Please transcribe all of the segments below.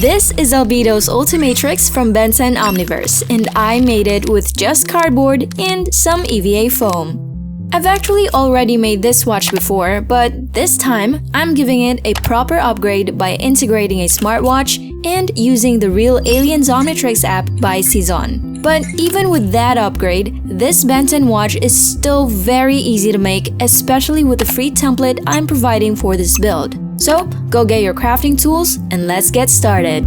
This is Albedo's Ultimatrix from Benson Omniverse, and I made it with just cardboard and some EVA foam. I've actually already made this watch before, but this time I'm giving it a proper upgrade by integrating a smartwatch and using the Real Aliens Omnitrix app by Season. But even with that upgrade, this Benton watch is still very easy to make, especially with the free template I'm providing for this build. So go get your crafting tools and let's get started.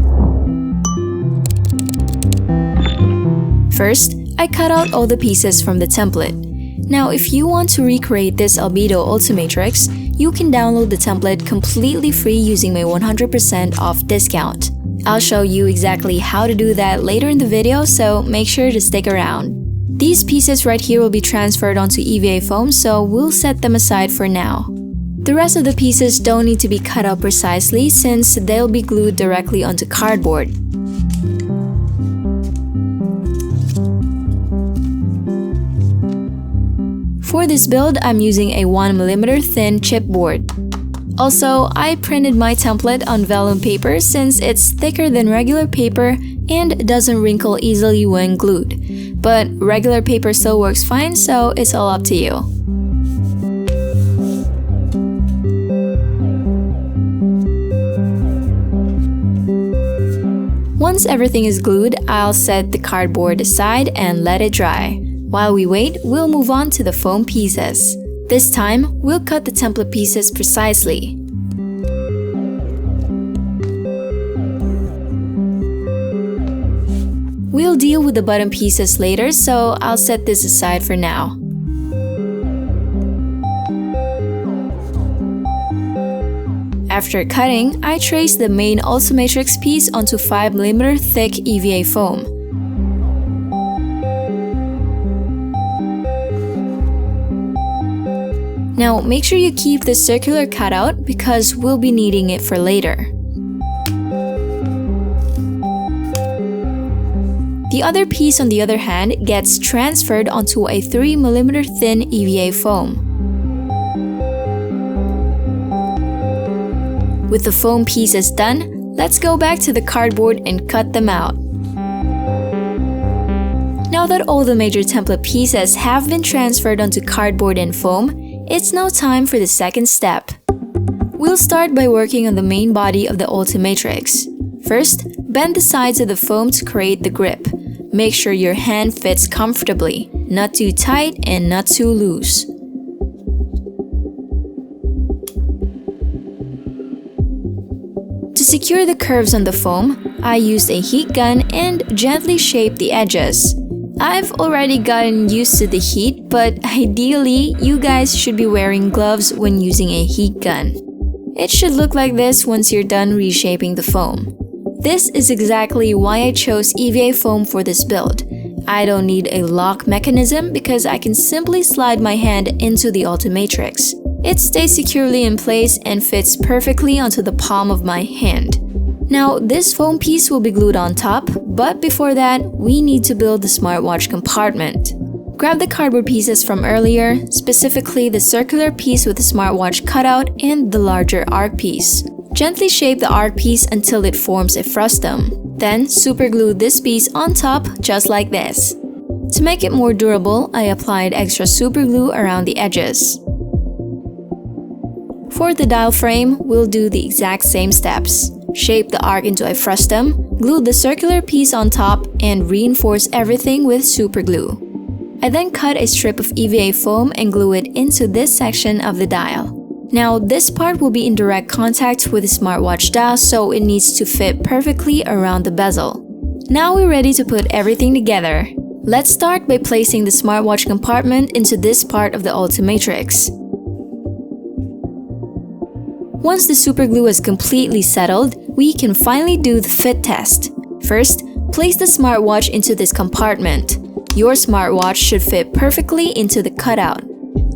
First, I cut out all the pieces from the template. Now, if you want to recreate this Albedo Ultimatrix, you can download the template completely free using my 100% off discount. I'll show you exactly how to do that later in the video, so make sure to stick around. These pieces right here will be transferred onto EVA foam, so we'll set them aside for now. The rest of the pieces don't need to be cut out precisely since they'll be glued directly onto cardboard. For this build, I'm using a 1mm thin chipboard. Also, I printed my template on vellum paper since it's thicker than regular paper and doesn't wrinkle easily when glued. But regular paper still works fine, so it's all up to you. Once everything is glued, I'll set the cardboard aside and let it dry. While we wait, we'll move on to the foam pieces. This time, we'll cut the template pieces precisely. We'll deal with the bottom pieces later, so I'll set this aside for now. After cutting, I traced the main Ultimatrix piece onto 5mm thick EVA foam. Now, make sure you keep the circular cutout because we'll be needing it for later. The other piece, on the other hand, gets transferred onto a 3mm thin EVA foam. With the foam pieces done, let's go back to the cardboard and cut them out. Now that all the major template pieces have been transferred onto cardboard and foam, it's now time for the second step. We'll start by working on the main body of the Ultimatrix. First, bend the sides of the foam to create the grip. Make sure your hand fits comfortably, not too tight and not too loose. To secure the curves on the foam, I used a heat gun and gently shaped the edges. I've already gotten used to the heat, but ideally, you guys should be wearing gloves when using a heat gun. It should look like this once you're done reshaping the foam. This is exactly why I chose EVA foam for this build. I don't need a lock mechanism because I can simply slide my hand into the Ultimatrix. It stays securely in place and fits perfectly onto the palm of my hand. Now, this foam piece will be glued on top, but before that, we need to build the smartwatch compartment. Grab the cardboard pieces from earlier, specifically the circular piece with the smartwatch cutout and the larger arc piece. Gently shape the arc piece until it forms a frustum. Then, superglue this piece on top just like this. To make it more durable, I applied extra superglue around the edges. For the dial frame, we'll do the exact same steps. Shape the arc into a frustum, glue the circular piece on top, and reinforce everything with superglue. I then cut a strip of EVA foam and glue it into this section of the dial. Now, this part will be in direct contact with the smartwatch dial, so it needs to fit perfectly around the bezel. Now we're ready to put everything together. Let's start by placing the smartwatch compartment into this part of the Ultimatrix. Once the superglue is completely settled, we can finally do the fit test. First, place the smartwatch into this compartment. Your smartwatch should fit perfectly into the cutout.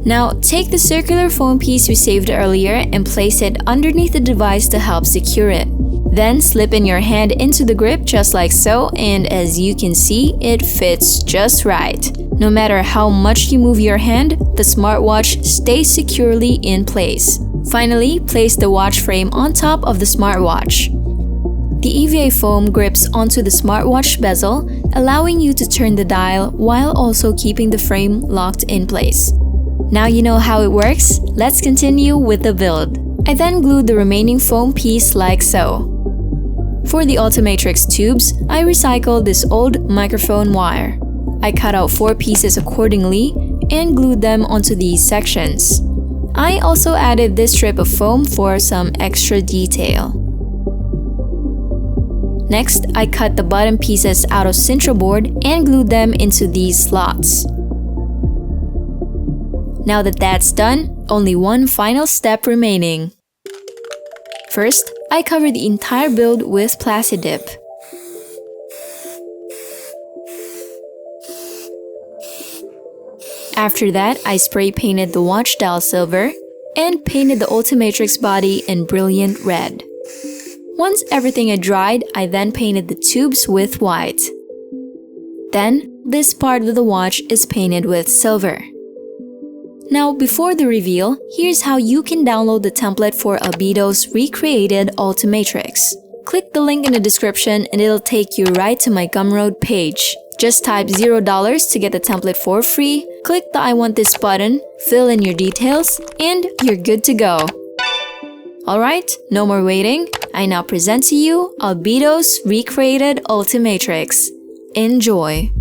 Now, take the circular foam piece we saved earlier and place it underneath the device to help secure it. Then slip in your hand into the grip just like so, and as you can see, it fits just right. No matter how much you move your hand, the smartwatch stays securely in place. Finally, place the watch frame on top of the smartwatch. The EVA foam grips onto the smartwatch bezel, allowing you to turn the dial while also keeping the frame locked in place. Now you know how it works, let's continue with the build. I then glued the remaining foam piece like so. For the Ultimatrix tubes, I recycled this old microphone wire. I cut out 4 pieces accordingly and glued them onto these sections. I also added this strip of foam for some extra detail. Next, I cut the bottom pieces out of Sintra board and glued them into these slots. Now that that's done, only one final step remaining. First, I covered the entire build with Plastidip. After that, I spray painted the watch dial silver and painted the Ultimatrix body in brilliant red. Once everything had dried, I then painted the tubes with white. Then, this part of the watch is painted with silver. Now, before the reveal, here's how you can download the template for Albedo's recreated Ultimatrix. Click the link in the description and it'll take you right to my Gumroad page. Just type $0 to get the template for free, click the I want this button, fill in your details, and you're good to go. Alright, no more waiting. I now present to you Albedo's recreated Ultimatrix. Enjoy!